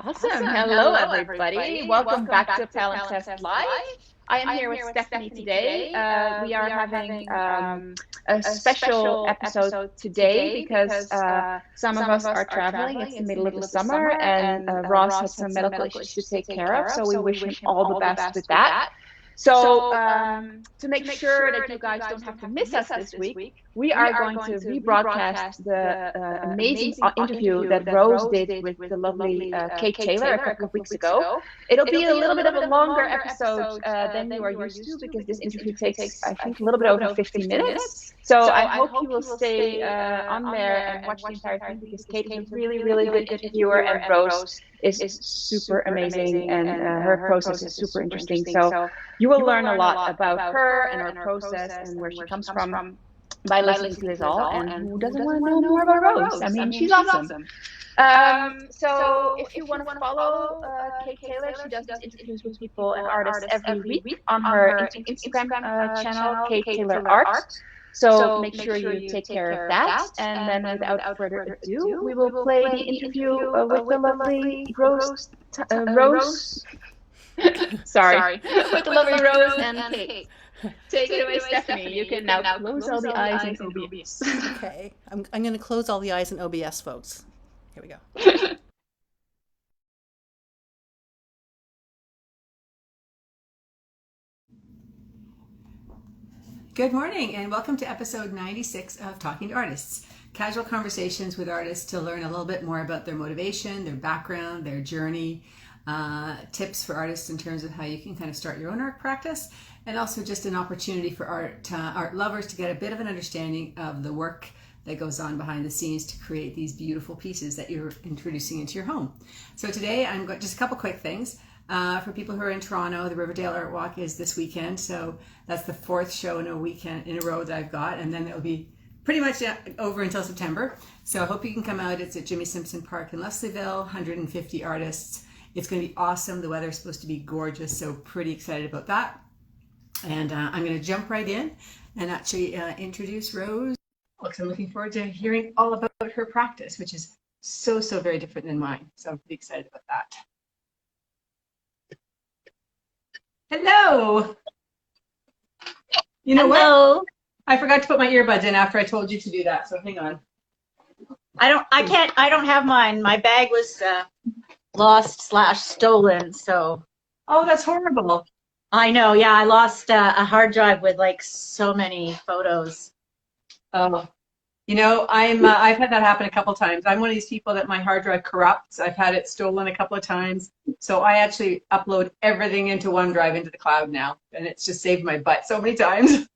Awesome. Hello, everybody. Welcome back to Palimpsest Live. I am here with Stephanie today. We are having a special episode today because some of us are traveling. It's the middle of the summer, and Ross has some medical issues to take care of. So we wish him all the best with that. So to make sure that you guys don't have to miss us this week, we are going to rebroadcast the amazing interview that Rose did with the lovely Kate Taylor a couple of weeks ago. It'll be a little bit of a longer episode than you are used to because this interview takes, I think, a little bit over 50 minutes. So I hope you will stay on there and watch the entire thing because Kate is a really, really good interviewer and Rose is super amazing and her process is super interesting. So you will learn a lot about her and her process and where she comes from by listening to this all. And who doesn't want to know more about Rose? I mean, she's awesome. So if you want to follow Kate Taylor, she does these interviews with people and artists every week on her Instagram channel, Kate Taylor Art. So make sure you take care of that. And then without further ado, we will play the interview with the lovely Rose. Sorry, with the lovely Rose and Kate. Take it away, Stephanie. You can now close all the eyes in OBS. Okay, I'm going to close all the eyes in OBS, folks. Here we go. Good morning and welcome to episode 96 of Talking to Artists. Casual conversations with artists to learn a little bit more about their motivation, their background, their journey, tips for artists in terms of how you can kind of start your own art practice, and also just an opportunity for art lovers to get a bit of an understanding of the work that goes on behind the scenes to create these beautiful pieces that you're introducing into your home. So today I'm going just a couple quick things. For people who are in Toronto, the Riverdale Art Walk is this weekend, so that's the 4th show in a row that I've got, and then it'll be pretty much over until September. So I hope you can come out. It's at Jimmy Simpson Park in Leslieville, 150 artists. It's going to be awesome. The weather is supposed to be gorgeous, so pretty excited about that. And I'm going to jump right in and actually introduce Rose. Because I'm looking forward to hearing all about her practice, which is so very different than mine. So I'm pretty excited about that. Hello. You know what? I forgot to put my earbuds in after I told you to do that. So hang on. I don't have mine. My bag was lost/stolen. So. Oh, that's horrible. I know. Yeah, I lost a hard drive with like so many photos. Oh, you know, I've had that happen a couple times. I'm one of these people that my hard drive corrupts. I've had it stolen a couple of times. So I actually upload everything into OneDrive into the cloud now. And it's just saved my butt so many times.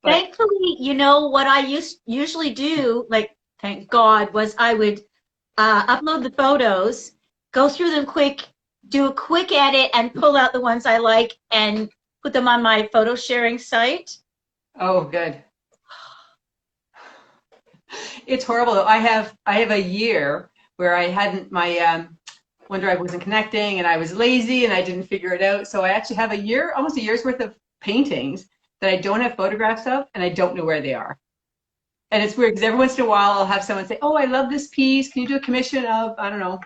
But thankfully, you know, what I usually do, like, thank God, was I would upload the photos, go through them quick, do a quick edit, and pull out the ones I like and put them on my photo sharing site. Oh, good. It's horrible though. I have a year where I hadn't, my OneDrive wasn't connecting and I was lazy and I didn't figure it out. So I actually have almost a year's worth of paintings that I don't have photographs of and I don't know where they are. And it's weird because every once in a while I'll have someone say, oh, I love this piece. Can you do a commission of, I don't know,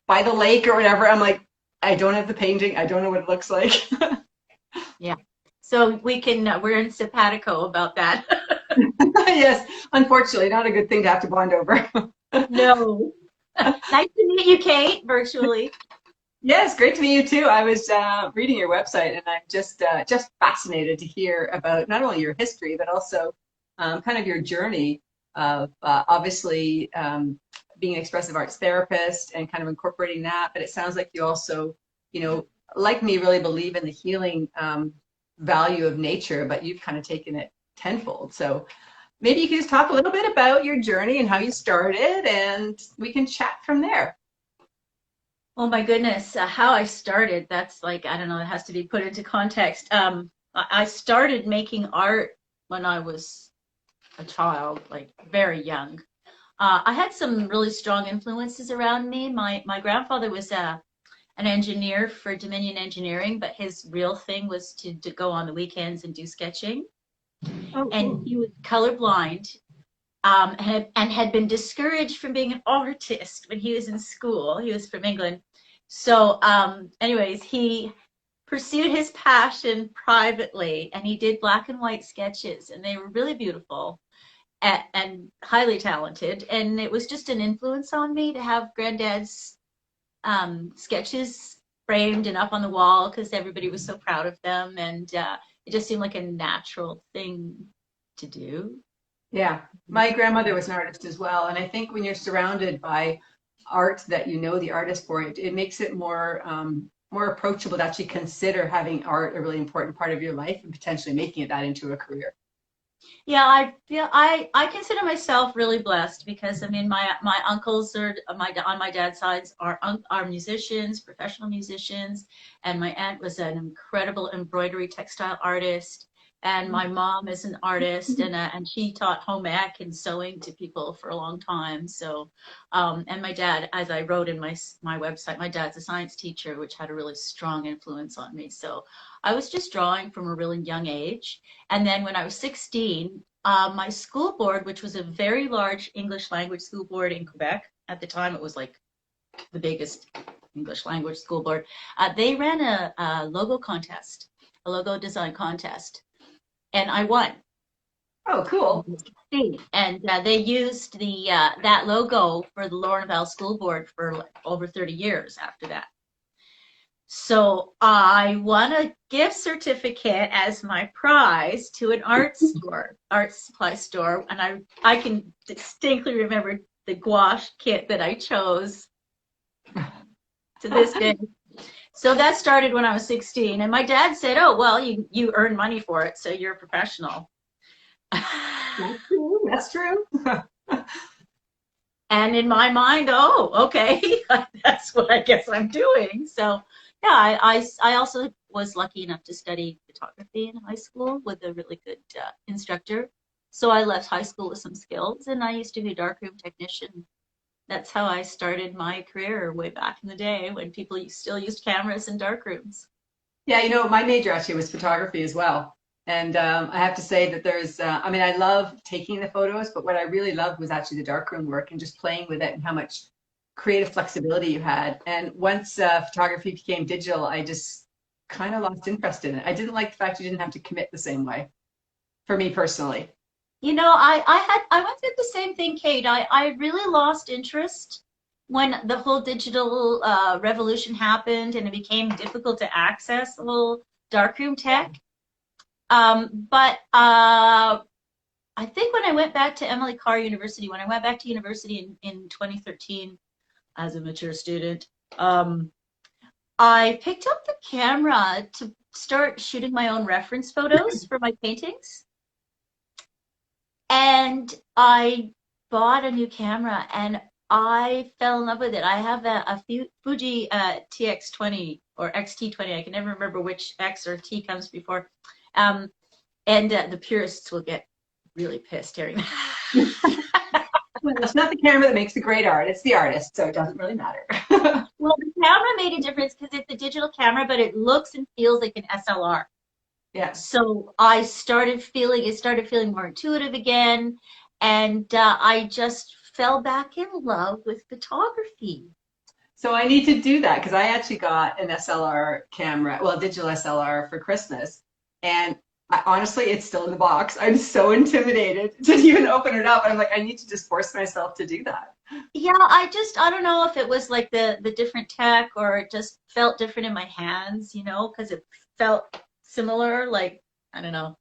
by the lake or whatever? I'm like, I don't have the painting. I don't know what it looks like. Yeah. So we're in simpatico about that. Yes, unfortunately, not a good thing to have to bond over. No. Nice to meet you, Kate, virtually. Yes, great to meet you too. I was reading your website, and I'm just fascinated to hear about not only your history, but also kind of your journey of obviously being an expressive arts therapist and kind of incorporating that. But it sounds like you also, you know, like me, really believe in the healing value of nature, but you've kind of taken it tenfold. So maybe you can just talk a little bit about your journey and how you started, and we can chat from there. Oh my goodness, how I started, that's like, I don't know, it has to be put into context. I started making art when I was a child, like very young. I had some really strong influences around me. My grandfather was an engineer for Dominion Engineering, but his real thing was to go on the weekends and do sketching. Oh, and cool. he was colorblind, and had been discouraged from being an artist when he was in school. He was from England. So anyways, he pursued his passion privately, and he did black and white sketches, and they were really beautiful and highly talented. And it was just an influence on me to have Granddad's sketches framed and up on the wall because everybody was so proud of them, and it just seemed like a natural thing to do. Yeah, my grandmother was an artist as well, and I think when you're surrounded by art that you know the artist for, it makes it more more approachable to actually consider having art a really important part of your life and potentially making it that into a career. Yeah, I consider myself really blessed because I mean my uncles are on my dad's sides are musicians, professional musicians, and my aunt was an incredible embroidery textile artist, and my mom is an artist, and she taught home ec and sewing to people for a long time. So, and my dad, as I wrote in my website, my dad's a science teacher, which had a really strong influence on me. So I was just drawing from a really young age. And then when I was 16, my school board, which was a very large English language school board in Quebec, at the time it was like the biggest English language school board, they ran a logo contest, a logo design contest, and I won. Oh, cool. And they used that logo for the Lorneval School Board for like over 30 years after that. So I won a gift certificate as my prize to an art supply store, and I can distinctly remember the gouache kit that I chose to this day. So that started when I was 16, and my dad said, "Oh, well, you earn money for it, so you're a professional." That's true. That's true. And in my mind, oh, okay, that's what I guess I'm doing. So yeah, I also was lucky enough to study photography in high school with a really good instructor. So I left high school with some skills, and I used to be a darkroom technician. That's how I started my career way back in the day when people still used cameras in darkrooms. Yeah, you know, my major actually was photography as well. And I have to say that there's, I mean, I love taking the photos, but what I really loved was actually the darkroom work and just playing with it and how much creative flexibility you had. And once photography became digital, I just kind of lost interest in it. I didn't like the fact you didn't have to commit the same way, for me personally. You know, I went through the same thing, Kate. I really lost interest when the whole digital revolution happened and it became difficult to access the whole darkroom tech. But I think when I went back to Emily Carr University, when I went back to university in 2013 as a mature student, I picked up the camera to start shooting my own reference photos for my paintings. And I bought a new camera and I fell in love with it. I have a Fuji TX20 or XT20. I can never remember which X or T comes before. And the purists will get really pissed hearing that. Well, it's not the camera that makes the great art, it's the artist, so it doesn't really matter. Well, the camera made a difference because it's a digital camera, but it looks and feels like an SLR. Yeah. So it started feeling more intuitive again, and I just fell back in love with photography. So I need to do that because I actually got an SLR camera, well, a digital SLR for Christmas. And honestly, it's still in the box. I'm so intimidated to even open it up. I'm like, I need to just force myself to do that. Yeah, I don't know if it was like the different tech or it just felt different in my hands, you know, because it felt similar, like, I don't know.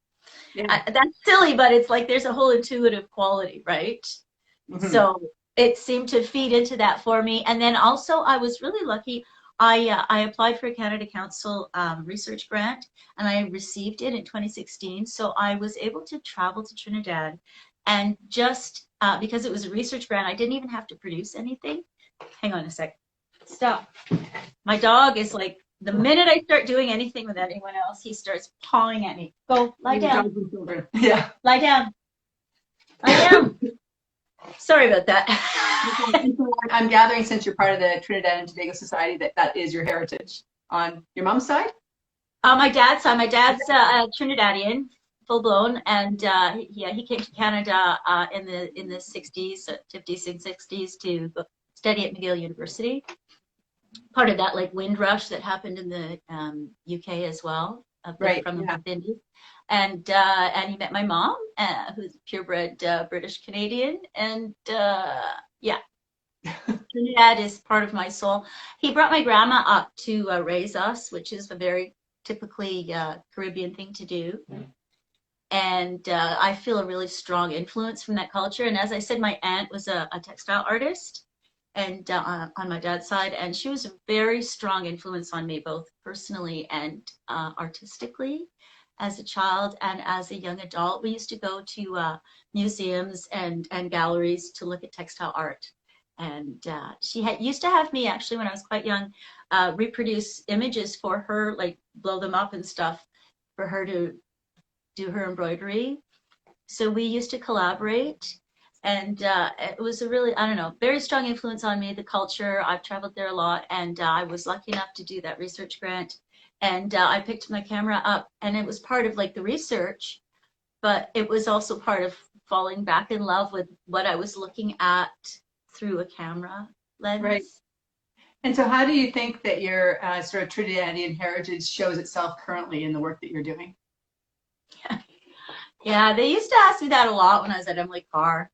Yeah. That's silly, but it's like there's a whole intuitive quality, right? Mm-hmm. So it seemed to feed into that for me. And then also I was really lucky. I applied for a Canada Council research grant, and I received it in 2016. So I was able to travel to Trinidad, and just because it was a research grant, I didn't even have to produce anything. Hang on a sec. Stop. My dog is like, the minute I start doing anything with anyone else, he starts pawing at me. Go, lie down. Yeah. Lie down. Lie down. Sorry about that. I'm gathering, since you're part of the Trinidad and Tobago Society, that is your heritage on your mom's side? My dad's side. My dad's Trinidadian, full blown. And yeah, he came to Canada in the 60s, 50s and 60s to study at McGill University. Part of that like wind rush that happened in the UK as well, from the West Indies. And he met my mom, who's purebred British Canadian, and yeah, Trinidad is part of my soul. He brought my grandma up to raise us, which is a very typically Caribbean thing to do. And I feel a really strong influence from that culture. And as I said, my aunt was a textile artist, and on my dad's side, and she was a very strong influence on me, both personally and artistically, as a child and as a young adult. We used to go to museums and galleries to look at textile art. And she used to have me, actually, when I was quite young, reproduce images for her, like blow them up and stuff, for her to do her embroidery. So we used to collaborate. And it was a really, I don't know, very strong influence on me, the culture. I've traveled there a lot, and I was lucky enough to do that research grant. And I picked my camera up, and it was part of like the research, but it was also part of falling back in love with what I was looking at through a camera lens. Right. And so how do you think that your sort of Trinidadian heritage shows itself currently in the work that you're doing? Yeah, they used to ask me that a lot when I was at Emily Carr.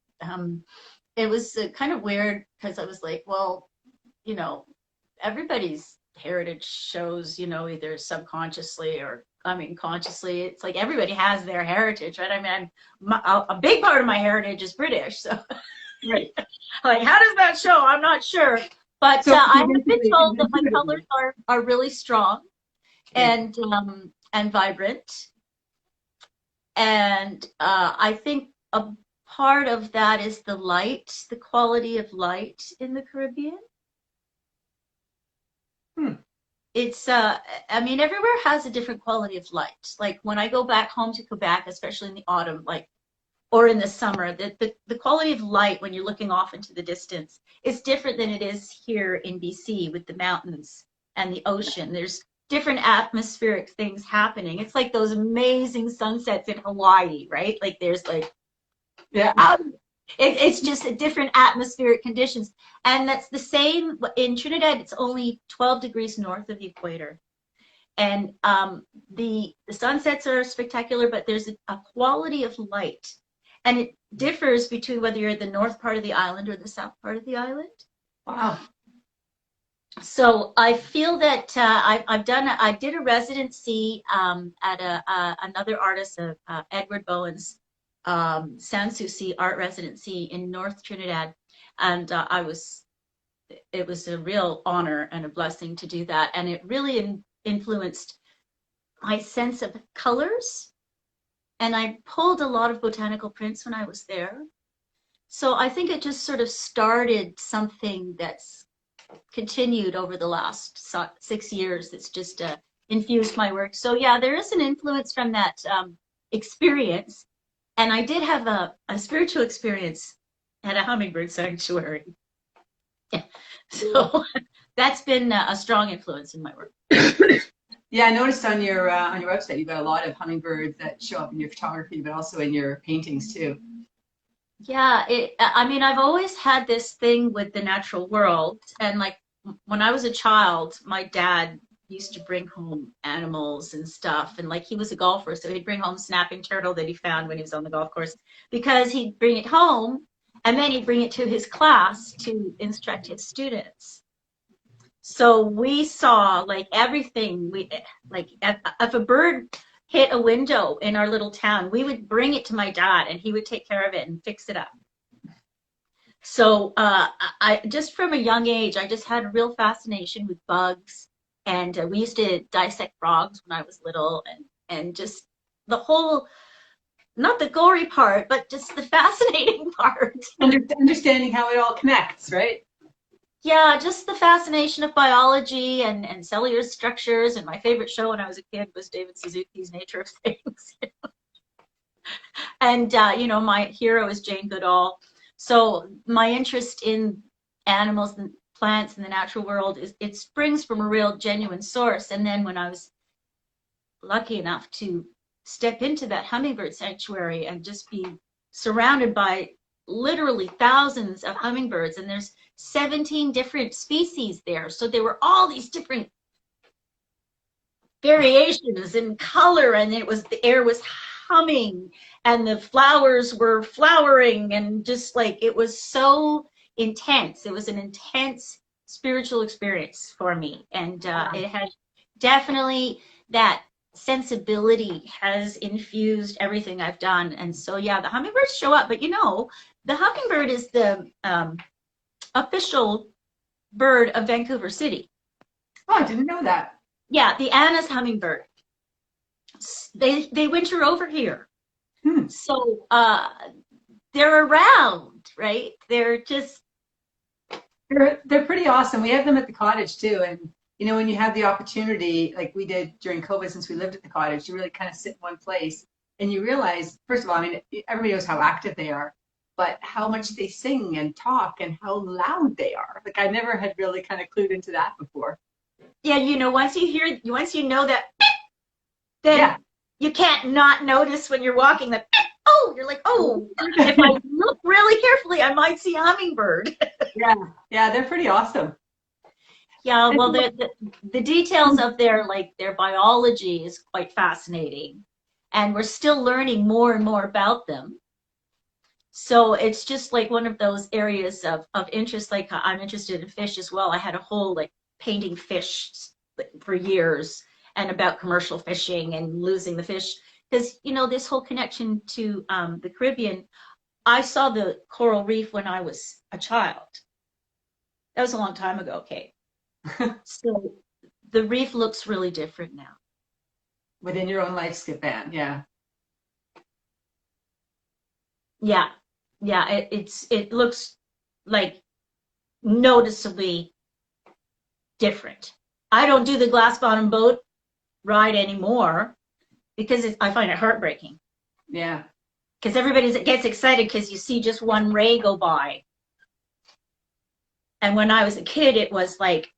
It was kind of weird, because I was like, well, you know, everybody's heritage shows, you know, either subconsciously or, I mean, consciously. It's like everybody has their heritage, right? I mean, a big part of my heritage is British, so right. Like, how does that show? I'm not sure, but so I have been told that my colors are really strong and vibrant, and I think a part of that is the light, the quality of light in the Caribbean. It's I mean, everywhere has a different quality of light. Like when I go back home to Quebec, especially in the autumn, like, or in the summer, the quality of light when you're looking off into the distance is different than it is here in BC with the mountains and the ocean. There's different atmospheric things happening. It's like those amazing sunsets in Hawaii, right? Like there's like, it's just a different atmospheric conditions. And that's the same in Trinidad. It's only 12 degrees north of the equator. And the sunsets are spectacular, but there's a quality of light. And it differs between whether you're at the north part of the island or the south part of the island. Wow. So I feel that I did a residency at another artist, Edward Bowen's Sans Souci art residency in North Trinidad. And it was a real honor and a blessing to do that. And it really influenced my sense of colors. And I pulled a lot of botanical prints when I was there. So I think it just sort of started something that's continued over the last 6 years. That's just infused my work. So yeah, there is an influence from that experience. And I did have a spiritual experience at a hummingbird sanctuary. Yeah. So that's been a strong influence in my work. Yeah, I noticed on your website you've got a lot of hummingbirds that show up in your photography, but also in your paintings too. Yeah, I mean, I've always had this thing with the natural world, and like when I was a child, my dad used to bring home animals and stuff, and like he was a golfer, so he'd bring home snapping turtle that he found when he was on the golf course, because he'd bring it home and then he'd bring it to his class to instruct his students. So we saw like everything. If a bird hit a window in our little town, we would bring it to my dad and he would take care of it and fix it up. So I just from a young age, I just had a real fascination with bugs. And we used to dissect frogs when I was little, and just the whole, not the gory part, but just the fascinating part. Understanding how it all connects, right? Yeah, just the fascination of biology and cellular structures. And my favorite show when I was a kid was David Suzuki's Nature of Things. And, you know, my hero is Jane Goodall. So my interest in animals and plants in the natural world it springs from a real genuine source. And then when I was lucky enough to step into that hummingbird sanctuary and just be surrounded by literally thousands of hummingbirds, and there's 17 different species there. So there were all these different variations in color, and the air was humming and the flowers were flowering, and just like, it was so intense. It was an intense spiritual experience for me, and it had definitely, that sensibility has infused everything I've done. And so yeah, the hummingbirds show up, but you know, the hummingbird is the official bird of Vancouver City. Oh, I didn't know that. Yeah, the Anna's hummingbird. They winter over here. So they're around, right? They're pretty awesome. We have them at the cottage too. And you know, when you have the opportunity, like we did during COVID, since we lived at the cottage, you really kind of sit in one place and you realize, first of all, I mean, everybody knows how active they are, but how much they sing and talk and how loud they are. Like, I never had really kind of clued into that before. Yeah, you know, once you know that, then you can't not notice when you're walking that, oh, you're like, oh, if I look really carefully, I might see a hummingbird. Yeah, they're pretty awesome. Yeah, well, the details of their biology is quite fascinating, and we're still learning more and more about them. So it's just like one of those areas of interest. Like, I'm interested in fish as well. I had a whole like painting fish for years, and about commercial fishing and losing the fish, because you know, this whole connection to the Caribbean. I saw the coral reef when I was a child. That was a long time ago, Kate. So the reef looks really different now. Within your own lifespan, yeah. Yeah, it looks like noticeably different. I don't do the glass bottom boat ride anymore because I find it heartbreaking. Yeah. Because everybody gets excited because you see just one ray go by. And when I was a kid, it was like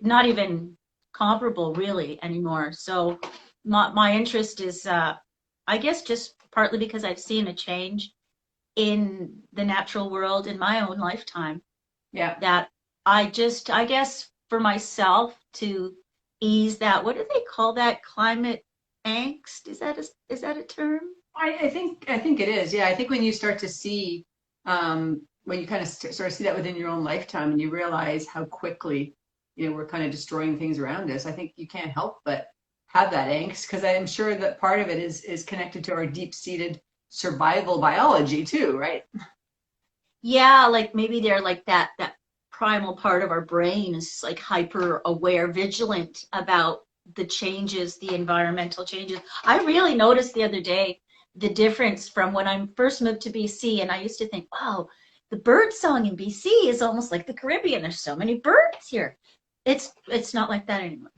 not even comparable really anymore. So my interest is, I guess, just partly because I've seen a change in the natural world in my own lifetime. Yeah. That I guess for myself to ease that, what do they call that? Climate angst? Is that a term? I think it is. Yeah. I think when you start to see, when you kind of sort of see that within your own lifetime and you realize how quickly, you know, we're kind of destroying things around us, I think you can't help but have that angst, because I'm sure that part of it is connected to our deep-seated survival biology too, right? Yeah, like maybe they're like that primal part of our brain is like hyper aware, vigilant about the changes, the environmental changes. I really noticed the other day the difference from when I first moved to BC, and I used to think, wow, the bird song in BC is almost like the Caribbean. There's so many birds here. It's not like that anymore.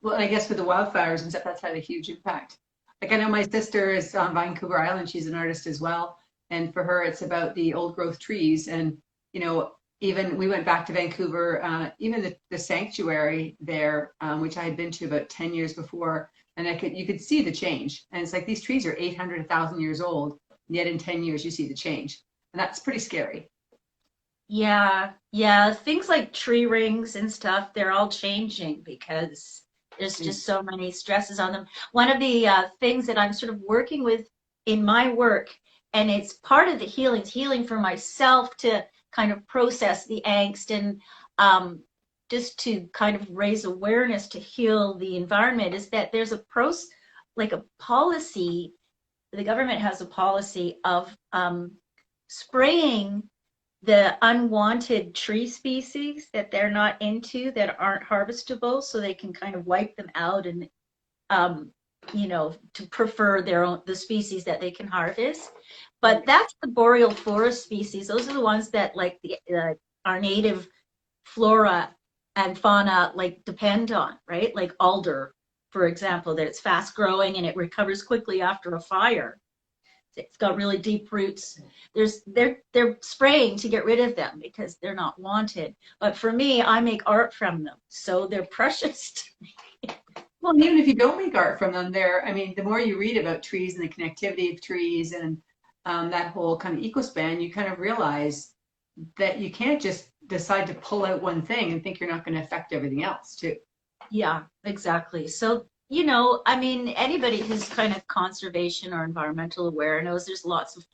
Well, and I guess with the wildfires and stuff, that's had a huge impact. Like, I know my sister is on Vancouver Island. She's an artist as well. And for her, it's about the old growth trees. And, you know, even we went back to Vancouver, even the sanctuary there, which I had been to about 10 years before, and you could see the change. And it's like, these trees are 800, 1,000 years old, yet in 10 years, you see the change. And that's pretty scary. Yeah. Things like tree rings and stuff, they're all changing because there's just so many stresses on them. One of the things that I'm sort of working with in my work, and it's part of the healing for myself to kind of process the angst and just to kind of raise awareness to heal the environment, is that there's a policy, the government has a policy of spraying the unwanted tree species that they're not into, that aren't harvestable, so they can kind of wipe them out and you know, to prefer the species that they can harvest. But that's the boreal forest species. Those are the ones that like our native flora and fauna like depend on, right? Like alder, for example, that it's fast growing and it recovers quickly after a fire. It's got really deep roots. They're spraying to get rid of them because they're not wanted. But for me, I make art from them, so they're precious to me. Well, even if you don't make art from them, I mean, the more you read about trees and the connectivity of trees and that whole kind of ecospan, you kind of realize that you can't just decide to pull out one thing and think you're not going to affect everything else too. Yeah, exactly. So, you know, I mean, anybody who's kind of conservation or environmental aware knows there's lots of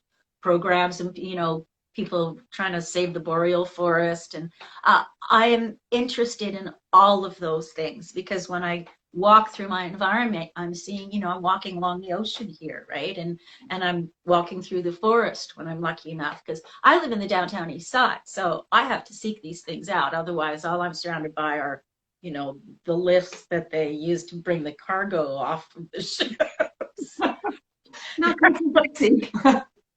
programs and, you know, people trying to save the boreal forest. And I am interested in all of those things because when I walk through my environment, I'm seeing, you know, I'm walking along the ocean here, right? And I'm walking through the forest when I'm lucky enough, because I live in the downtown east side. So I have to seek these things out. Otherwise, all I'm surrounded by are, you know, the lifts that they use to bring the cargo off of the ships. Not sexy.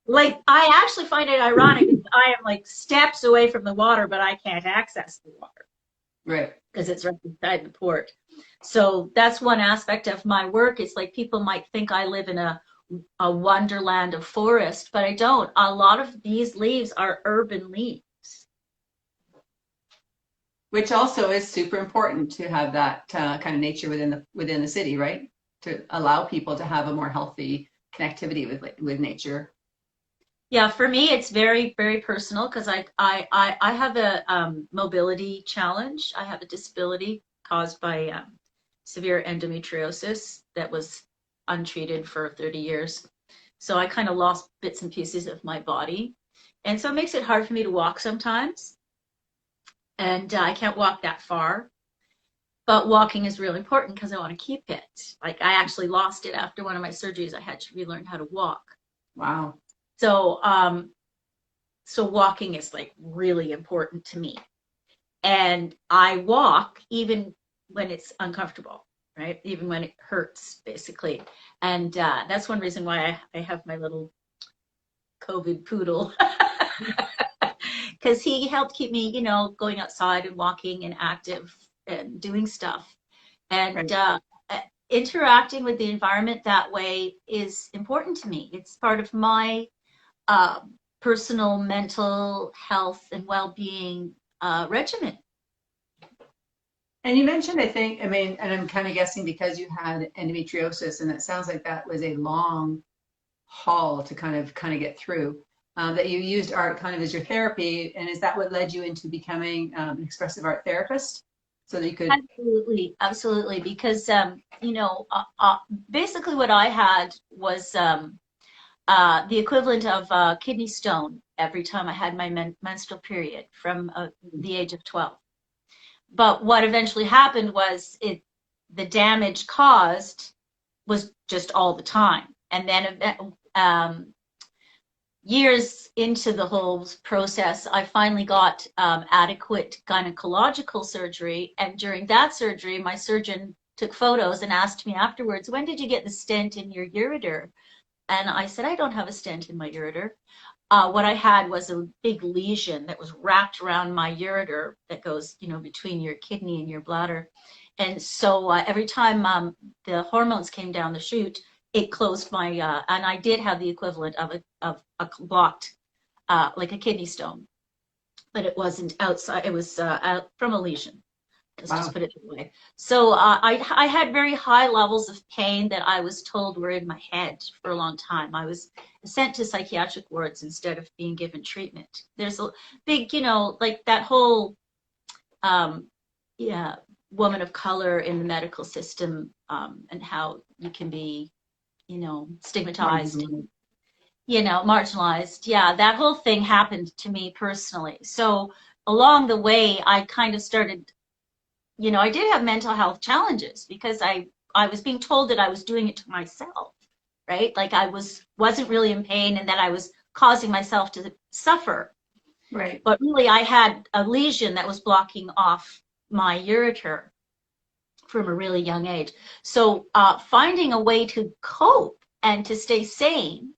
Like, I actually find it ironic. I am like steps away from the water, but I can't access the water. Right. Because it's right beside the port. So that's one aspect of my work. It's like people might think I live in a wonderland of forest, but I don't. A lot of these leaves are urban leaves. Which also is super important to have that kind of nature within the city, right? To allow people to have a more healthy connectivity with nature. Yeah, for me, it's very, very personal because I have a mobility challenge. I have a disability caused by severe endometriosis that was untreated for 30 years. So I kind of lost bits and pieces of my body. And so it makes it hard for me to walk sometimes. And I can't walk that far. But walking is really important because I want to keep it. Like, I actually lost it after one of my surgeries. I had to relearn how to walk. Wow. So, so walking is like really important to me. And I walk even when it's uncomfortable, right? Even when it hurts, basically. And that's one reason why I have my little COVID poodle. Because he helped keep me, you know, going outside and walking and active and doing stuff. And right. Interacting with the environment that way is important to me. It's part of my personal mental health and well-being regimen. And you mentioned, I think, I mean, and I'm kind of guessing because you had endometriosis, and it sounds like that was a long haul to kind of get through. That you used art kind of as your therapy, and is that what led you into becoming an expressive art therapist? So that you could absolutely, because you know, basically what I had was the equivalent of kidney stone every time I had my menstrual period from the age of 12. But what eventually happened was the damage caused was just all the time, and then years into the whole process, I finally got adequate gynecological surgery. And during that surgery, my surgeon took photos and asked me afterwards, when did you get the stent in your ureter? And I said, I don't have a stent in my ureter. What I had was a big lesion that was wrapped around my ureter that goes, you know, between your kidney and your bladder. And so every time the hormones came down the chute, it closed my, and I did have the equivalent of a blocked, like a kidney stone, but it wasn't outside. It was from a lesion. Let's just put it that way. So I had very high levels of pain that I was told were in my head for a long time. I was sent to psychiatric wards instead of being given treatment. There's a big, you know, like that whole, yeah, woman of color in the medical system, and how you can be, you know, stigmatized and, you know, marginalized. Yeah, that whole thing happened to me personally. So along the way, I kind of started, you know, I did have mental health challenges because I was being told that I was doing it to myself, right? Like I wasn't really in pain and that I was causing myself to suffer. Right. But really I had a lesion that was blocking off my ureter from a really young age. So finding a way to cope and to stay sane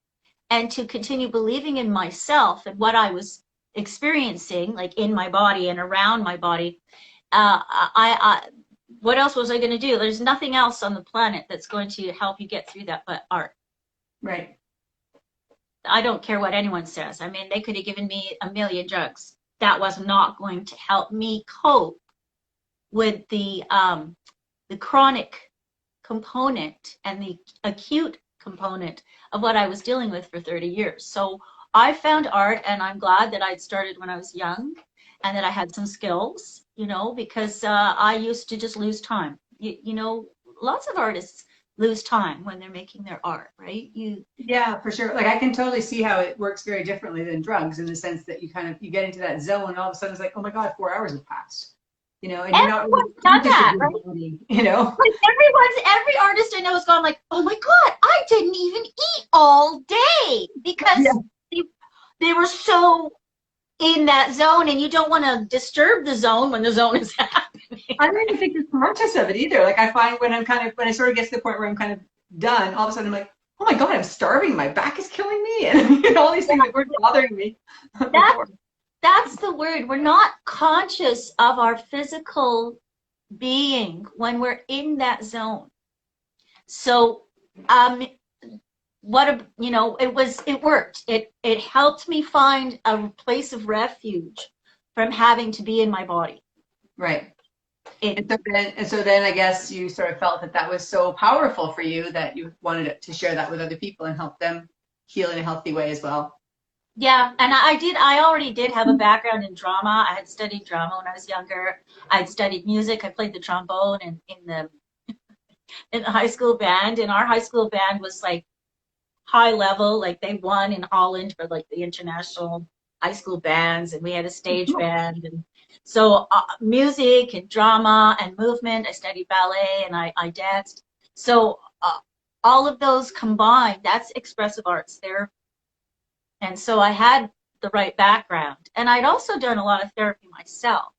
and to continue believing in myself and what I was experiencing, like in my body and around my body, what else was I going to do? There's nothing else on the planet that's going to help you get through that but art. Right. I don't care what anyone says. I mean, they could have given me a million drugs. That was not going to help me cope with the chronic component and the acute component of what I was dealing with for 30 years. So I found art, and I'm glad that I'd started when I was young and that I had some skills, you know, because I used to just lose time. You know, lots of artists lose time when they're making their art, right? Yeah, for sure. Like I can totally see how it works very differently than drugs in the sense that you get into that zone and all of a sudden it's like, oh my God, 4 hours have passed. You know, and you're not really Everyone's done conscious of that, your right? body, you know? Like every artist I know has gone like, oh my God, I didn't even eat all day Yeah. because they were so in that zone, and you don't want to disturb the zone when the zone is happening. I don't even think you're conscious of it either. Like I find when when I sort of get to the point where I'm kind of done, all of a sudden I'm like, oh my God, I'm starving. My back is killing me. And you know, all these things that weren't bothering me before. That's the word. We're not conscious of our physical being when we're in that zone. So, it worked. It helped me find a place of refuge from having to be in my body. Right. And so then I guess you sort of felt that that was so powerful for you that you wanted to share that with other people and help them heal in a healthy way as well. Yeah, and I already did have a background in drama. I had studied drama when I was younger. I'd studied music. I played the trombone in the high school band, and our high school band was like high level. Like they won in Holland for like the international high school bands, and we had a stage band. And so music and drama and movement. I studied ballet and I danced. So all of those combined, that's expressive arts there. And so I had the right background, and I'd also done a lot of therapy myself.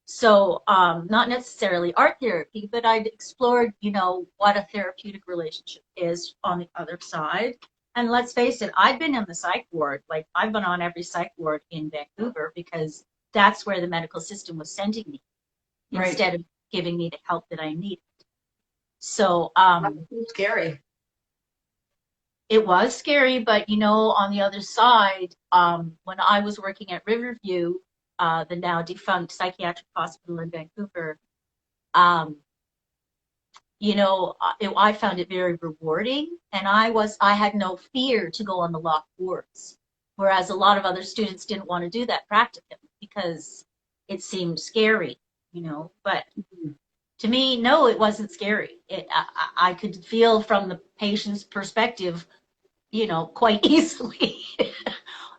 So not necessarily art therapy, but I'd explored, you know, what a therapeutic relationship is on the other side. And let's face it, I've been in the psych ward. Like I've been on every psych ward in Vancouver because that's where the medical system was sending me instead of giving me the help that I needed. So scary. It was scary, but you know, on the other side, when I was working at Riverview, the now defunct psychiatric hospital in Vancouver, you know, I found it very rewarding, and I had no fear to go on the locked wards, whereas a lot of other students didn't want to do that practicum because it seemed scary, you know. But to me, no, it wasn't scary. I could feel from the patient's perspective, you know, quite easily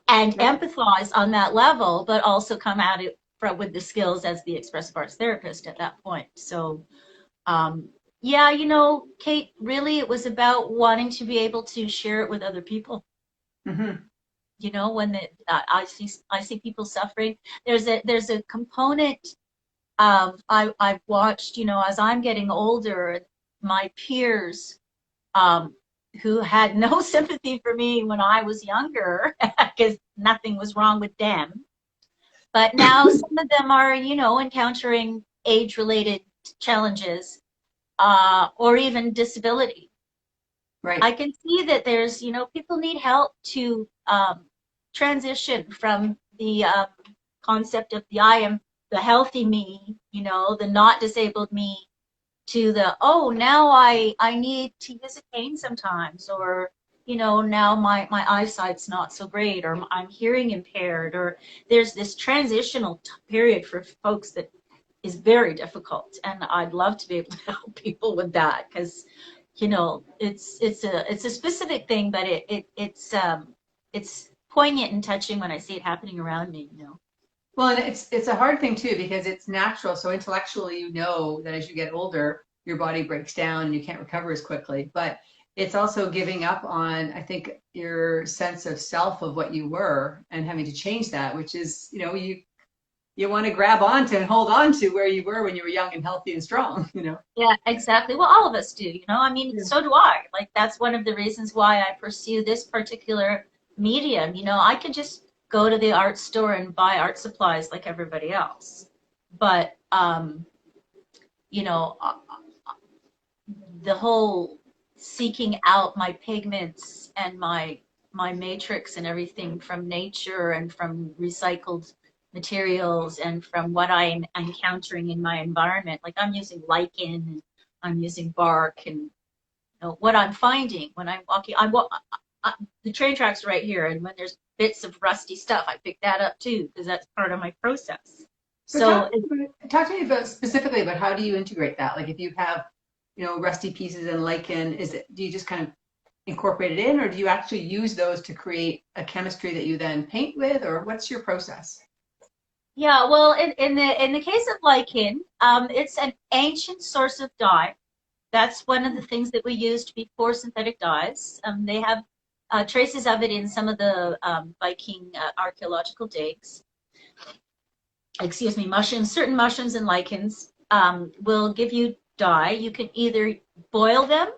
and empathize on that level, but also come at it with the skills as the expressive arts therapist at that point. So, yeah, you know, Kate, really it was about wanting to be able to share it with other people. Mm-hmm. You know, when I see people suffering, there's a component of I've watched, you know, as I'm getting older, my peers who had no sympathy for me when I was younger because nothing was wrong with them. But now some of them are, you know, encountering age-related challenges or even disability. Right. I can see that there's, you know, people need help to transition from the concept of I am the healthy me, you know, the not disabled me, to the, oh, now I need to use a cane sometimes, or, you know, now my eyesight's not so great, or I'm hearing impaired, or there's this transitional period for folks that is very difficult. And I'd love to be able to help people with that because, you know, it's a specific thing, but it's poignant and touching when I see it happening around me, you know. Well, and it's a hard thing too because it's natural. So intellectually, you know that as you get older, your body breaks down and you can't recover as quickly. But it's also giving up on, I think, your sense of self of what you were and having to change that, which is, you know, you want to grab onto and hold on to where you were when you were young and healthy and strong, you know. Yeah, exactly. Well, all of us do, you know. I mean, so do I. Like that's one of the reasons why I pursue this particular medium. You know, I could just go to the art store and buy art supplies like everybody else. But, you know, the whole seeking out my pigments and my my matrix and everything from nature and from recycled materials and from what I'm encountering in my environment. Like I'm using lichen, and I'm using bark, and what I'm finding when I'm walking. The train tracks are right here, and when there's bits of rusty stuff, I pick that up too because that's part of my process. So talk to me about specifically about how do you integrate that? Like if you have, rusty pieces and lichen, do you just kind of incorporate it in, or do you actually use those to create a chemistry that you then paint with, or what's your process? Yeah, well, in the case of lichen, it's an ancient source of dye. That's one of the things that we use before synthetic dyes. They have traces of it in some of the Viking archaeological digs. Excuse me, certain mushrooms and lichens will give you dye. You can either boil them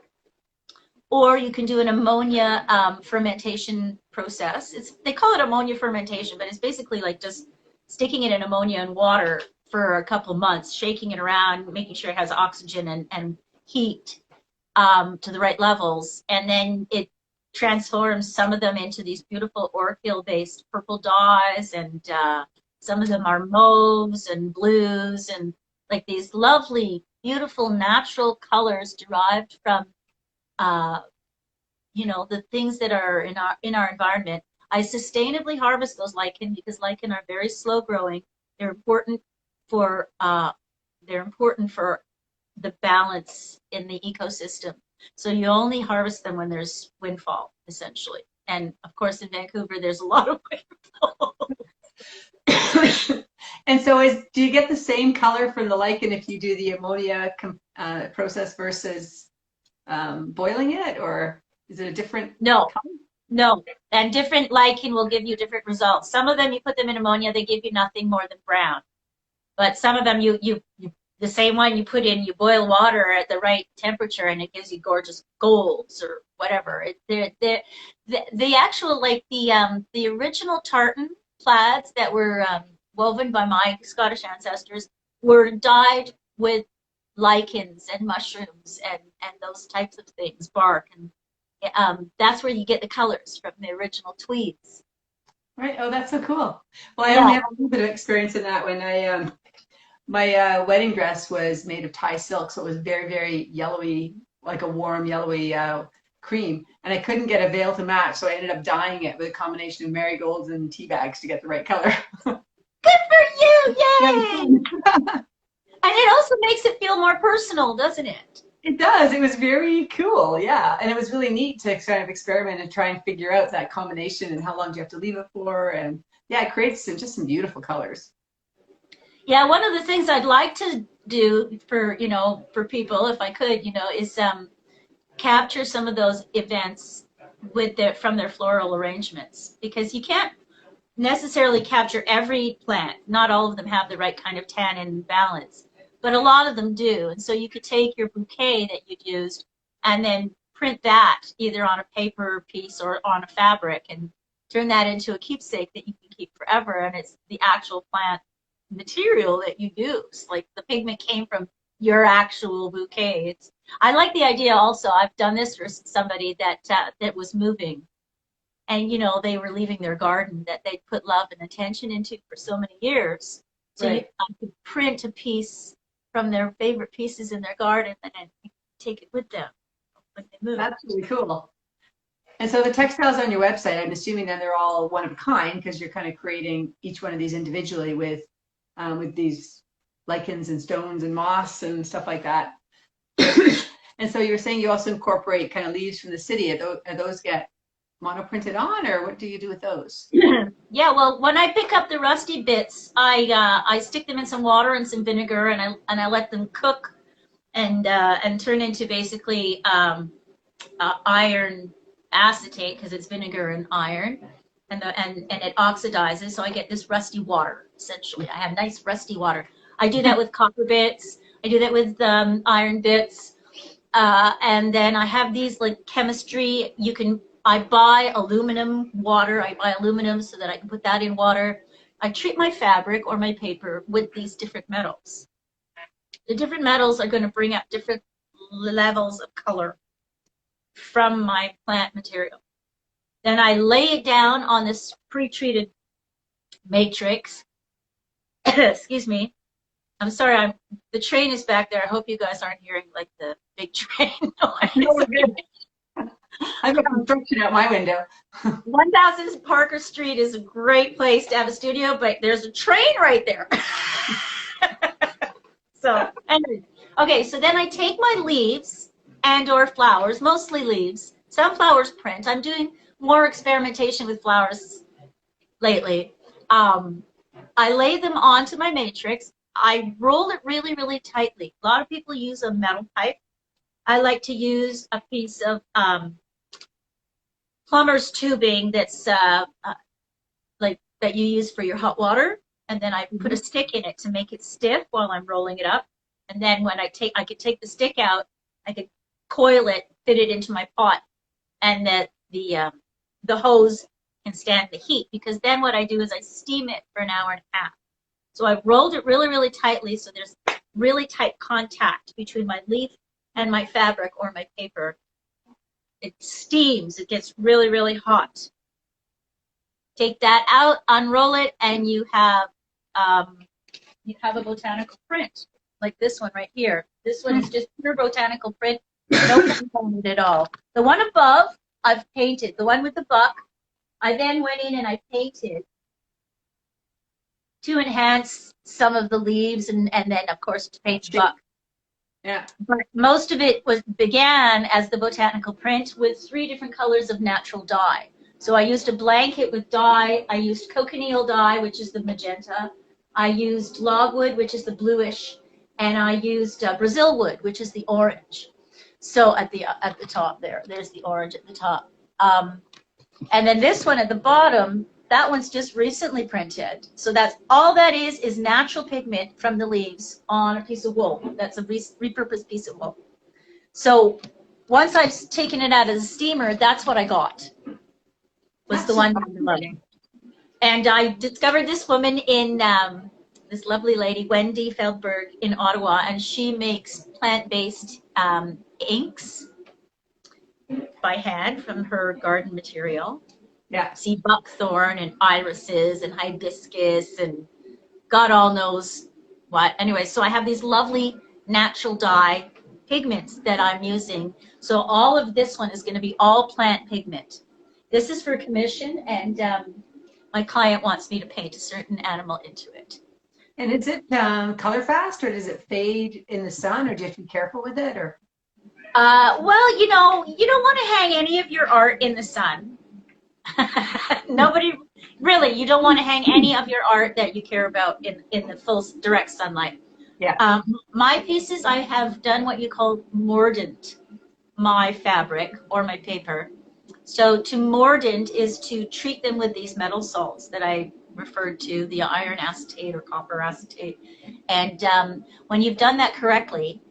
or you can do an ammonia fermentation process. They call it ammonia fermentation, but it's basically like just sticking it in ammonia and water for a couple of months, shaking it around, making sure it has oxygen and heat to the right levels. And then it transforms some of them into these beautiful orchil-based purple dyes, and some of them are mauves and blues and like these lovely, beautiful natural colors derived from the things that are in our environment. I sustainably harvest those lichen because lichen are very slow growing. They're important for the balance in the ecosystem. So you only harvest them when there's windfall, essentially. And of course, in Vancouver, there's a lot of windfall. And so do you get the same color for the lichen if you do the ammonia process versus boiling it, or is it a different color? No. And different lichen will give you different results. Some of them, you put them in ammonia, they give you nothing more than brown. But some of them, you the same one you put in, you boil water at the right temperature, and it gives you gorgeous golds or whatever. The actual, like the original tartan plaids that were woven by my Scottish ancestors were dyed with lichens and mushrooms and those types of things, bark, and that's where you get the colors from the original tweeds. Right. Oh, that's so cool. Well, I only have a little bit of experience in that. When my wedding dress was made of Thai silk, so it was very, very yellowy, like a warm yellowy cream, and I couldn't get a veil to match, so I ended up dyeing it with a combination of marigolds and tea bags to get the right color. Good for you! Yay! And it also makes it feel more personal, doesn't it? It does. It was very cool, yeah. And it was really neat to kind of experiment and try and figure out that combination and how long do you have to leave it for. And yeah, it creates just some beautiful colors. Yeah, one of the things I'd like to do for people, if I could, is capture some of those events from their floral arrangements, because you can't necessarily capture every plant. Not all of them have the right kind of tannin balance, but a lot of them do. And so you could take your bouquet that you'd used and then print that either on a paper piece or on a fabric and turn that into a keepsake that you can keep forever. And it's the actual plant material that you use. Like the pigment came from your actual bouquet. I like the idea also. I've done this for somebody that was moving, and they were leaving their garden that they'd put love and attention into for so many years. So right. I could print a piece from their favorite pieces in their garden and then take it with them when they move. That's really cool. And so the textiles on your website, I'm assuming then they're all one of a kind, because you're kind of creating each one of these individually with these lichens and stones and moss and stuff like that. And so you were saying you also incorporate kind of leaves from the city. Are those get monoprinted on, or what do you do with those? Yeah, well, when I pick up the rusty bits, I stick them in some water and some vinegar, and I let them cook and turn into basically iron acetate, because it's vinegar and iron, and it oxidizes, so I get this rusty water. Essentially, I have nice rusty water. I do that with copper bits. I do that with iron bits, and then I have these like chemistry. I buy aluminum water. I buy aluminum so that I can put that in water. I treat my fabric or my paper with these different metals. The different metals are going to bring out different levels of color from my plant material. Then I lay it down on this pre-treated matrix. Excuse me. I'm sorry, the train is back there. I hope you guys aren't hearing like the big train noise. No, we're good. I've got construction out my window. 1000 Parker Street is a great place to have a studio, but there's a train right there. So, anyway. Okay, so then I take my leaves and or flowers, mostly leaves. Some flowers print. I'm doing more experimentation with flowers lately. I lay them onto my matrix. I roll it really, really tightly. A lot of people use a metal pipe. I like to use a piece of plumber's tubing that's like that you use for your hot water, and then I put a stick in it to make it stiff while I'm rolling it up. And then when I could take the stick out, I could coil it, fit it into my pot, and the hose can stand the heat, because then what I do is I steam it for an hour and a half. So I've rolled it really, really tightly so there's really tight contact between my leaf and my fabric or my paper. It steams, it gets really, really hot. Take that out, unroll it, and you have a botanical print, like this one right here. This one is just pure botanical print, no component at all. The one above, I've painted. The one with the buck, I then went in and I painted to enhance some of the leaves, and then of course to paint the buck. Yeah. But most of it began as the botanical print with 3 different colors of natural dye. So I used a blanket with dye. I used cochineal dye, which is the magenta. I used logwood, which is the bluish, and I used Brazil wood, which is the orange. So at the top there's the orange at the top. And then this one at the bottom, that one's just recently printed. So that's all that is natural pigment from the leaves on a piece of wool. That's a repurposed piece of wool. So once I've taken it out of the steamer, that's what I got. Was the one I'm loving. And I discovered this woman in, this lovely lady, Wendy Feldberg in Ottawa, and she makes plant-based inks by hand from her garden material. Yeah. See buckthorn and irises and hibiscus and God all knows what. Anyway, so I have these lovely natural dye pigments that I'm using. So all of this one is going to be all plant pigment. This is for commission, and my client wants me to paint a certain animal into it. And is it color fast, or does it fade in the sun, or do you have to be careful with it? Or well, you know, you don't want to hang any of your art in the sun. Nobody, really, you don't want to hang any of your art that you care about in the full direct sunlight. Yeah. My pieces, I have done what you call mordant my fabric or my paper. So to mordant is to treat them with these metal salts that I referred to, the iron acetate or copper acetate. And when you've done that correctly,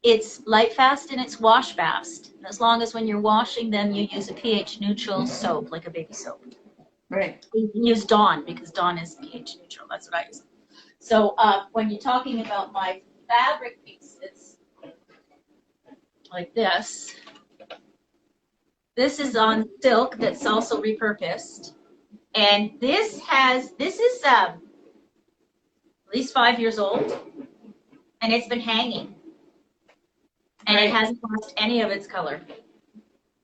it's light fast and it's wash fast. As long as when you're washing them, you use a pH neutral soap, like a baby soap. Right. You can use Dawn, because Dawn is pH neutral. That's what I use. So when you're talking about my fabric pieces, like this is on silk that's also repurposed. And this is at least 5 years old, and it's been hanging. And it hasn't lost any of its color.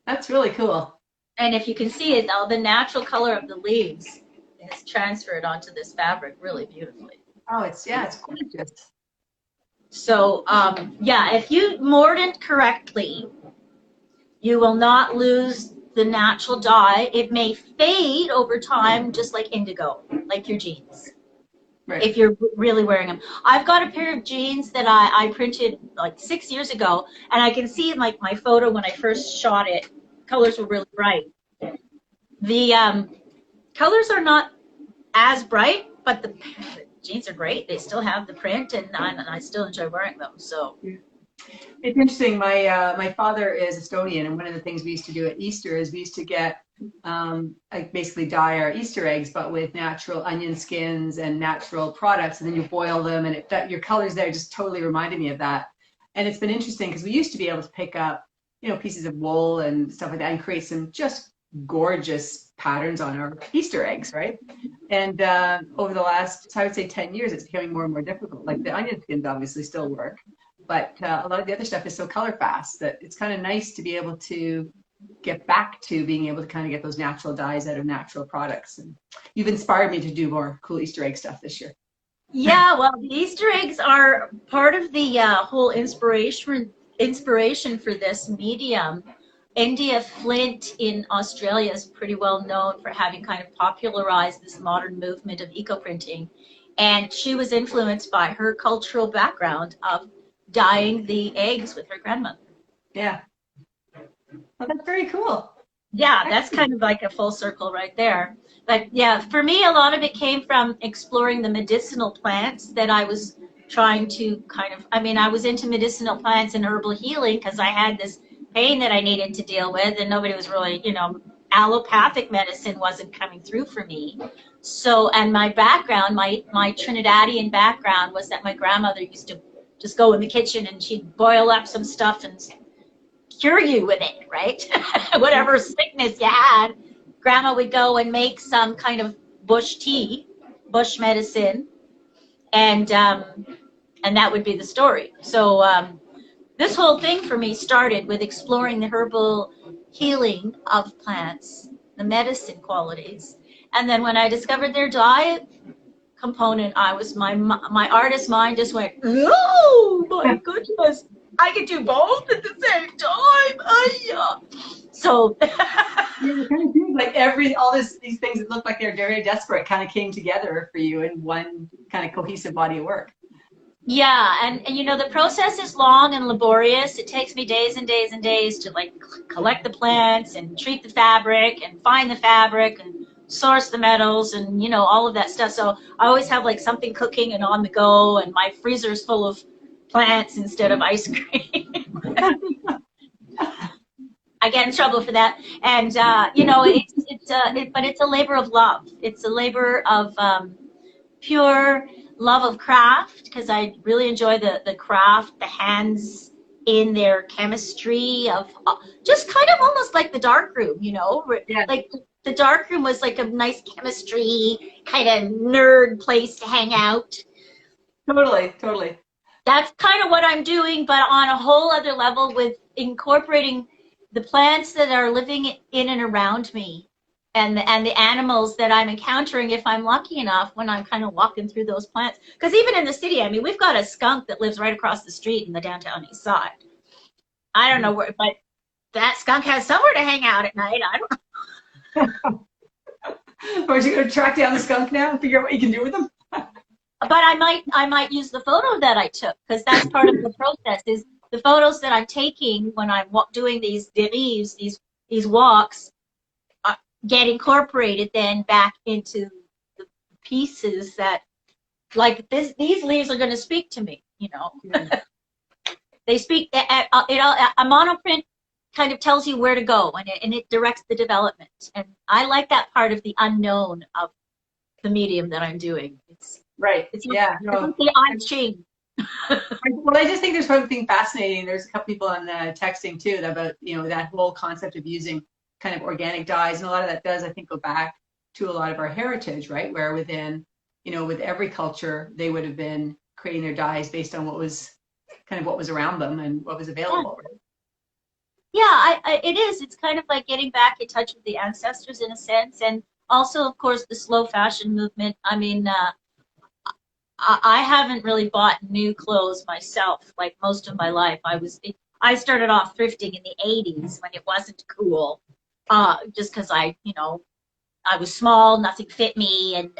That's really cool. And if you can see it, all the natural color of the leaves is transferred onto this fabric really beautifully. Oh, it's gorgeous. So, yeah, if you mordant correctly, you will not lose the natural dye. It may fade over time, just like indigo, like your jeans. Right. If you're really wearing them. I've got a pair of jeans that I printed like 6 years ago, and I can see like my photo when I first shot it, colors were really bright. The colors are not as bright, but the jeans are great. They still have the print, and I still enjoy wearing them. So it's interesting. My father is Estonian, and one of the things we used to do at Easter is we used to get like basically dye our Easter eggs, but with natural onion skins and natural products, and then you boil them, and your colors there just totally reminded me of that. And it's been interesting because we used to be able to pick up, you know, pieces of wool and stuff like that and create some just gorgeous patterns on our Easter eggs, right? And over the last, I would say 10 years, it's becoming more and more difficult. Like the onion skins obviously still work, but a lot of the other stuff is so color fast that it's kind of nice to be able to get back to being able to kind of get those natural dyes out of natural products. And you've inspired me to do more cool Easter egg stuff this year. Yeah, well, the Easter eggs are part of the whole inspiration for this medium. India Flint in Australia is pretty well known for having kind of popularized this modern movement of eco-printing. And she was influenced by her cultural background of dyeing the eggs with her grandmother. Yeah. Well, that's very cool. Yeah, that's kind of like a full circle right there. But yeah, for me, a lot of it came from exploring the medicinal plants that I was trying to kind of, I mean, I was into medicinal plants and herbal healing because I had this pain that I needed to deal with, and nobody was really, you know, allopathic medicine wasn't coming through for me. So, and my background, my Trinidadian background was that my grandmother used to just go in the kitchen and she'd boil up some stuff and cure you with it, right? Whatever sickness you had, grandma would go and make some kind of bush tea, bush medicine, and that would be the story. So this whole thing for me started with exploring the herbal healing of plants, the medicine qualities, and then when I discovered their diet component, I was my artist mind just went, oh my goodness, I could do both at the same time. So like all these things that look like they're very desperate kind of came together for you in one kind of cohesive body of work. Yeah, and you know, the process is long and laborious. It takes me days and days and days to like collect the plants and treat the fabric and find the fabric and source the metals and, you know, all of that stuff. So I always have like something cooking and on the go, and my freezer's full of plants instead of ice cream. I get in trouble for that. And you know, but it's a labor of love. It's a labor of pure love of craft, because I really enjoy the craft, the hands in their chemistry of just kind of almost like the dark room, you know. Yeah. Like the dark room was like a nice chemistry kind of nerd place to hang out. Totally. That's kind of what I'm doing, but on a whole other level, with incorporating the plants that are living in and around me, and the animals that I'm encountering, if I'm lucky enough, when I'm kind of walking through those plants. Because even in the city, I mean, we've got a skunk that lives right across the street in the downtown east side. I don't know where, but that skunk has somewhere to hang out at night. I don't know. Or are you going to track down the skunk now and figure out what you can do with them? But I might use the photo that I took, because that's part of the process. Is the photos that I'm taking when I'm doing these dérives, these walks, get incorporated then back into the pieces that, like these leaves are going to speak to me, you know. Yeah. They speak. A monoprint kind of tells you where to go, and it directs the development. And I like that part of the unknown of the medium that I'm doing. It's right. It's yeah. No. The odd chain. Well, I just think there's something fascinating. There's a couple people on texting too about, you know, that whole concept of using kind of organic dyes, and a lot of that does, I think, go back to a lot of our heritage, right? Where within, you know, with every culture, they would have been creating their dyes based on what was around them and what was available. Yeah, it is. It's kind of like getting back in touch with the ancestors in a sense, and also, of course, the slow fashion movement. I mean, I haven't really bought new clothes myself, like most of my life. I started off thrifting in the 80s when it wasn't cool, just because I was small, nothing fit me, and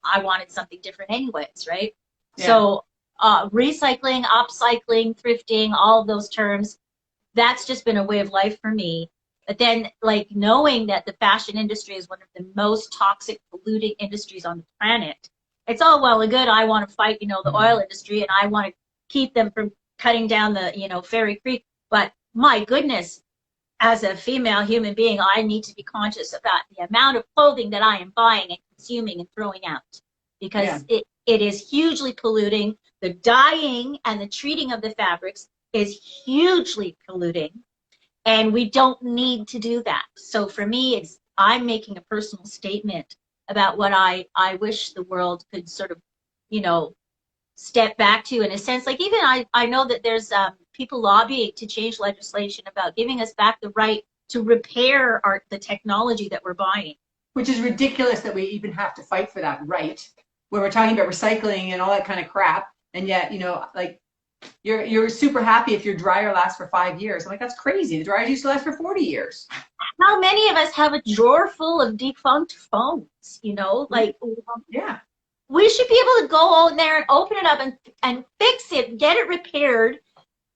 I wanted something different anyways, right? Yeah. So recycling, upcycling, thrifting, all of those terms, that's just been a way of life for me. But then, like, knowing that the fashion industry is one of the most toxic, polluting industries on the planet, it's all well and good. I want to fight, the oil industry, and I want to keep them from cutting down the, Fairy Creek. But my goodness, as a female human being, I need to be conscious about the amount of clothing that I am buying and consuming and throwing out, because it is hugely polluting. The dyeing and the treating of the fabrics is hugely polluting. And we don't need to do that. So for me, I'm making a personal statement about what I wish the world could sort of, step back to, in a sense. Like, even I know that there's people lobbying to change legislation about giving us back the right to repair the technology that we're buying. Which is ridiculous that we even have to fight for that right, where we're talking about recycling and all that kind of crap. And yet, like, you're super happy if your dryer lasts for 5 years. I'm like, that's crazy. The dryers used to last for 40 years. How many of us have a drawer full of defunct phones? Like, yeah. We should be able to go in there and open it up and fix it, get it repaired,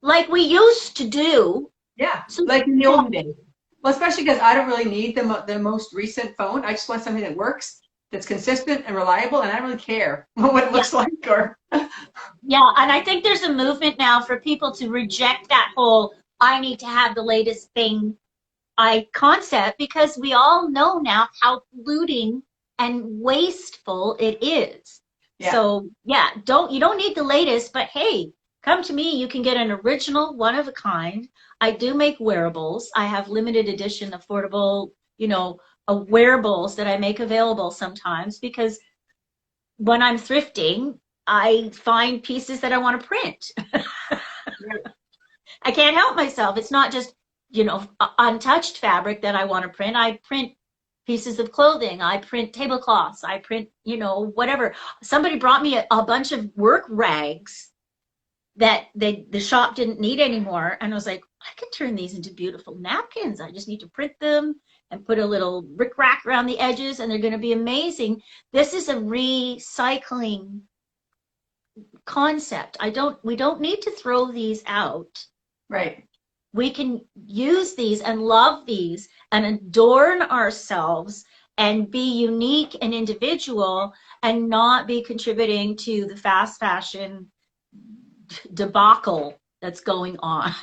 like we used to do. Yeah, so, like in the old days. Well, especially because I don't really need the most recent phone. I just want something that works, that's consistent and reliable, and I don't really care what it looks like. Yeah, and I think there's a movement now for people to reject that whole I need to have the latest thing concept, because we all know now how polluting and wasteful it is. Yeah. So yeah, you don't need the latest, but hey, come to me. You can get an original, one of a kind. I do make wearables. I have limited edition, affordable, wearables that I make available sometimes, because when I'm thrifting, I find pieces that I want to print. I can't help myself. It's not just, untouched fabric that I want to print. I print pieces of clothing. I print tablecloths. I print, whatever. Somebody brought me a bunch of work rags that the shop didn't need anymore. And I was like, I can turn these into beautiful napkins. I just need to print them and put a little rickrack around the edges, and they're going to be amazing. This is a recycling concept. We don't need to throw these out. Right. We can use these and love these and adorn ourselves and be unique and individual, and not be contributing to the fast fashion debacle that's going on.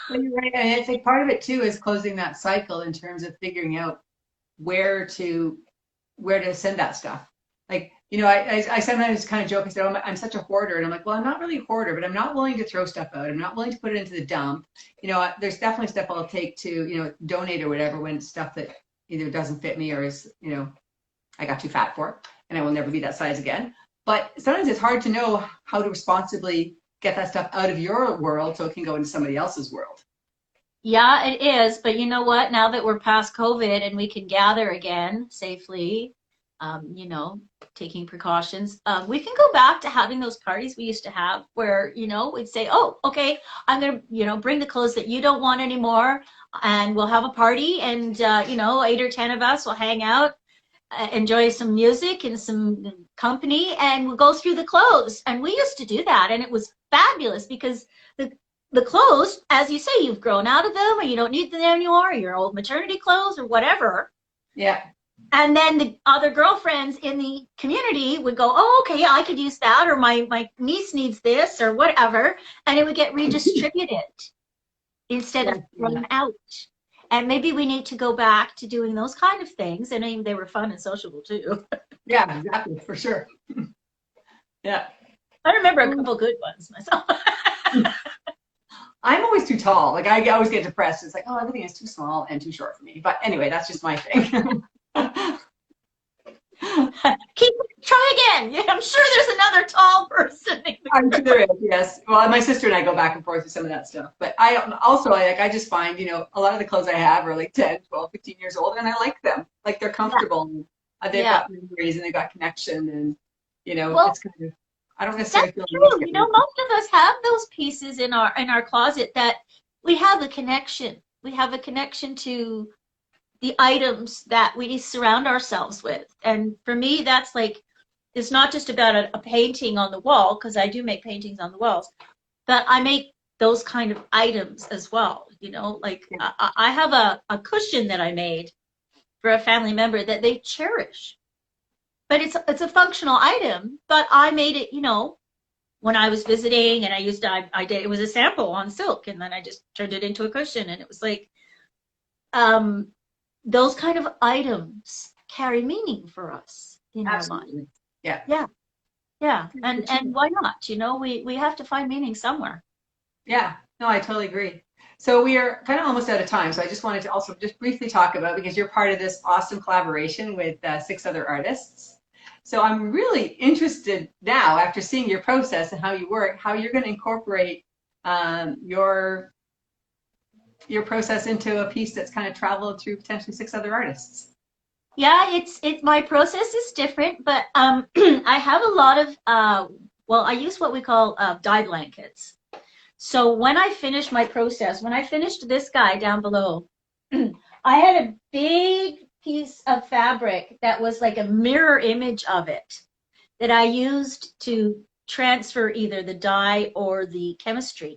Well, you're right. And it's like part of it too is closing that cycle in terms of figuring out where to send that stuff. Like, I sometimes kind of joke, I said, oh, I'm such a hoarder. And I'm like, well, I'm not really a hoarder, but I'm not willing to throw stuff out. I'm not willing to put it into the dump. There's definitely stuff I'll take to, donate or whatever, when it's stuff that either doesn't fit me or is, I got too fat for, and I will never be that size again. But sometimes it's hard to know how to responsibly get that stuff out of your world so it can go into somebody else's world. Yeah, it is. But you know what? Now that we're past COVID and we can gather again safely, taking precautions, we can go back to having those parties we used to have where, we'd say, oh, okay, I'm going to, bring the clothes that you don't want anymore, and we'll have a party, and, 8 or 10 of us will hang out, enjoy some music and some company, and we'll go through the clothes. And we used to do that, and it was fabulous, because the clothes, as you say, you've grown out of them, or you don't need them anymore, or your old maternity clothes or whatever. Yeah. And then the other girlfriends in the community would go, oh, okay, I could use that, or my niece needs this, or whatever, and it would get redistributed instead of thrown out. And maybe we need to go back to doing those kind of things. And I mean, they were fun and sociable too. Yeah, exactly, for sure. Yeah. I remember a couple good ones myself. I'm always too tall. Like, I always get depressed. It's like, oh, everything is too small and too short for me. But anyway, that's just my thing. Try again. Yeah, I'm sure there's another tall person. I'm sure there is, yes. Well, my sister and I go back and forth with some of that stuff. But I just find, a lot of the clothes I have are like 10, 12, 15 years old, and I like them. Like, they're comfortable. Yeah. They've got memories, and they've got connection, and, it's kind of, I don't necessarily feel true. Most of us have those pieces in our closet that we have a connection. We have a connection to the items that we surround ourselves with. And for me, that's like, it's not just about a painting on the wall, because I do make paintings on the walls, but I make those kind of items as well. Like, I have a cushion that I made for a family member that they cherish, but it's a functional item, but I made it, when I was visiting, and I did, it was a sample on silk, and then I just turned it into a cushion. And it was like, those kind of items carry meaning for us in Absolutely. Our life. Yeah. And why not? We have to find meaning somewhere. Yeah. No, I totally agree. So we are kind of almost out of time. So I just wanted to also just briefly talk about, because you're part of this awesome collaboration with 6 other artists. So I'm really interested now, after seeing your process and how you work, how you're going to incorporate your process into a piece that's kind of traveled through potentially 6 other artists. Yeah, it's my process is different, but I have a lot of well, I use what we call dye blankets. So when I finished my process, when I finished this guy down below, I had a big piece of fabric that was like a mirror image of it that I used to transfer either the dye or the chemistry.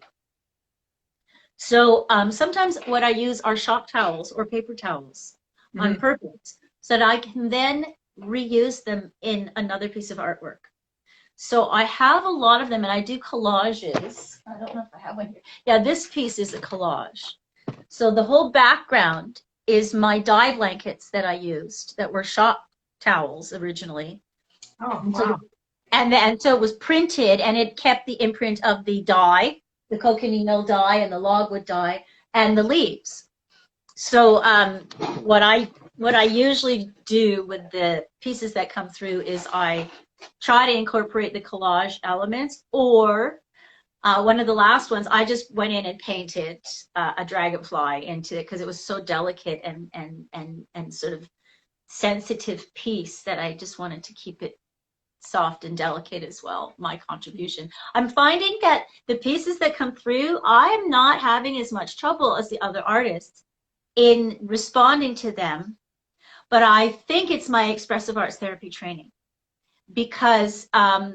So sometimes what I use are shop towels or paper towels on purpose, so that I can then reuse them in another piece of artwork. So I have a lot of them, and I do collages. I don't know if I have one here. Yeah, this piece is a collage. So the whole background is my dye blankets that I used that were shop towels originally. Oh, wow. And so it was printed, and it kept the imprint of the dye, the cochineal dye and the logwood dye, and the leaves. So what I usually do with the pieces that come through is I try to incorporate the collage elements, or one of the last ones, I just went in and painted a dragonfly into it because it was so delicate and sort of sensitive piece that I just wanted to keep it soft and delicate as well, my contribution. I'm finding that the pieces that come through, I'm not having as much trouble as the other artists in responding to them, but I think it's my expressive arts therapy training, because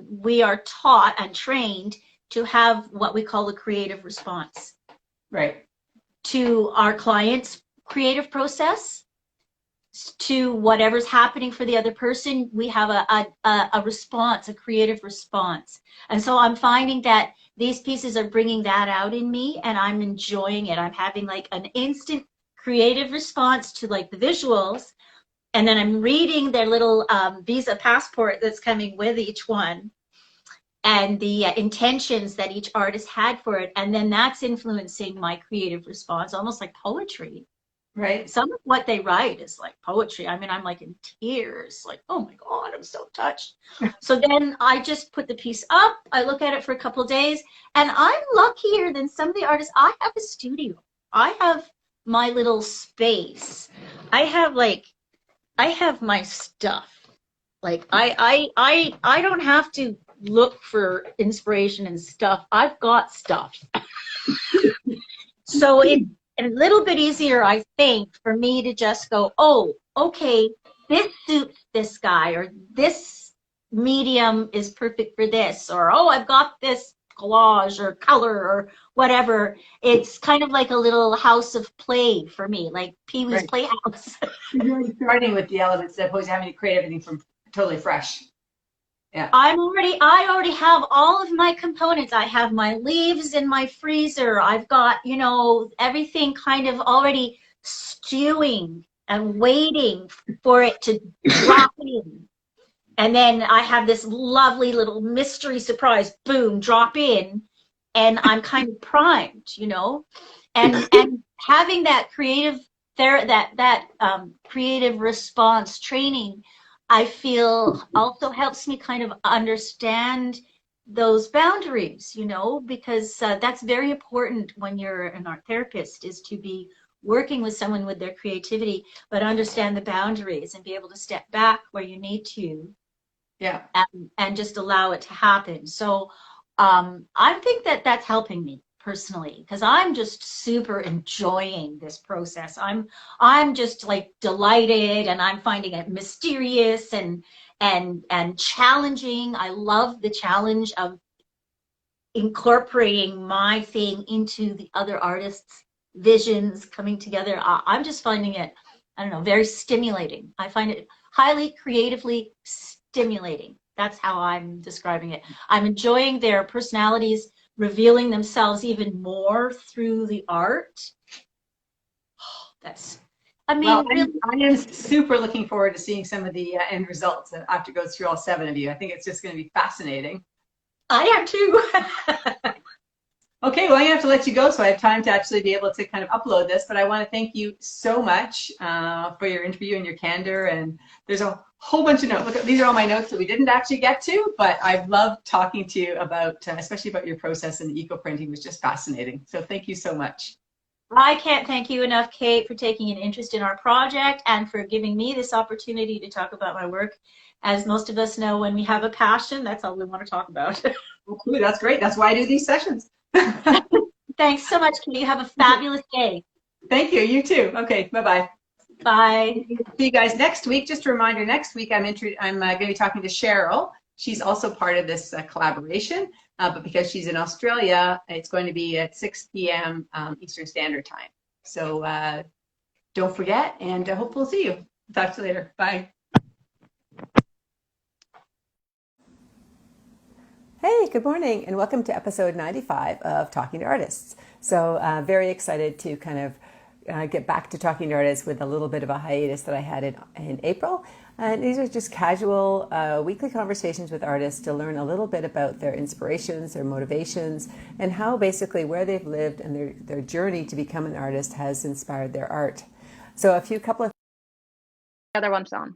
we are taught and trained to have what we call a creative response. Right. To our client's creative process, to whatever's happening for the other person, we have a response, a creative response. And so I'm finding that these pieces are bringing that out in me, and I'm enjoying it. I'm having like an instant creative response to like the visuals, and then I'm reading their little visa passport that's coming with each one, and the intentions that each artist had for it, and then that's influencing my creative response, almost like poetry. Right. Some of what they write is like poetry. I mean, I'm like in tears, like, oh my God, I'm so touched. So then I just put the piece up, I look at it for a couple of days, and I'm luckier than some of the artists. I have a studio. I have my little space. I have my stuff. Like I don't have to look for inspiration and stuff. I've got stuff. So it's a little bit easier, I think, for me to just go, oh, okay, this suits this guy, or this medium is perfect for this, or oh, I've got this collage or color or whatever. It's kind of like a little house of play for me, like Pee-wee's Playhouse. You're starting with the elements as opposed to having to create everything from totally fresh. Yeah. I already have all of my components. I have my leaves in my freezer. I've got, everything kind of already stewing and waiting for it to drop in. And then I have this lovely little mystery surprise, boom, drop in, and I'm kind of primed, and having that creative creative response training, I feel also helps me kind of understand those boundaries, because that's very important when you're an art therapist, is to be working with someone with their creativity, but understand the boundaries and be able to step back where you need to. Yeah. And just allow it to happen. So I think that that's helping me personally, because I'm just super enjoying this process. I'm just like delighted, and I'm finding it mysterious and challenging. I love the challenge of incorporating my thing into the other artists' visions coming together. I'm just finding it, I don't know, very stimulating. I find it highly creatively stimulating. That's how I'm describing it. I'm enjoying their personalities revealing themselves even more through the art. Really, I am super looking forward to seeing some of the end results after it goes through all 7 of you. I think it's just going to be fascinating. I am too. Okay, well, I'm going to have to let you go so I have time to actually be able to kind of upload this, but I want to thank you so much for your interview and your candor. And there's a whole bunch of notes. Look, these are all my notes that we didn't actually get to, but I've loved talking to you about, especially about your process, and the eco-printing was just fascinating. So thank you so much. I can't thank you enough, Kate, for taking an interest in our project and for giving me this opportunity to talk about my work. As most of us know, when we have a passion, that's all we want to talk about. Well, cool. That's great. That's why I do these sessions. Thanks so much, Kate. You have a fabulous day. Thank you. You too. Okay. Bye-bye. Bye. See you guys next week. Just a reminder, next week I'm going to be talking to Cheryl. She's also part of this collaboration, but because she's in Australia, it's going to be at 6 p.m. Eastern Standard Time. So don't forget, and hope we'll see you. Talk to you later. Bye. Hey, good morning, and welcome to episode 95 of Talking to Artists. So very excited to kind of get back to Talking to Artists with a little bit of a hiatus that I had in April. And these are just casual weekly conversations with artists to learn a little bit about their inspirations, their motivations, and how basically where they've lived and their journey to become an artist has inspired their art. So a couple of... The other one's on.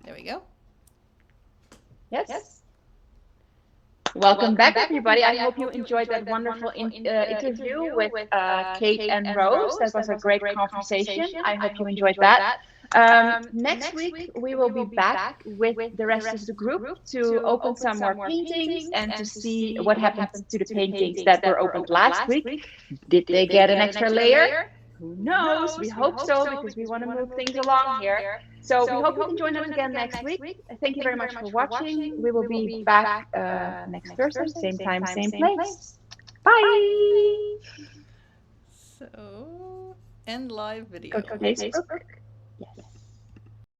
There we go. Yes. Welcome back, everybody. I hope you enjoyed that wonderful interview with Kate and Rose. That was a great conversation. I hope you enjoyed that. Next week, we will be back with the rest of the group to open some more paintings and to see what happened to the paintings that were opened last week. Did they get an extra layer? Who knows? We hope so, because we want to move things along here. So we hope you can join us again next week. Thank you very much for watching. We will be back next Thursday, same time, same place. Bye. So, end live video. Go to Facebook. Yes.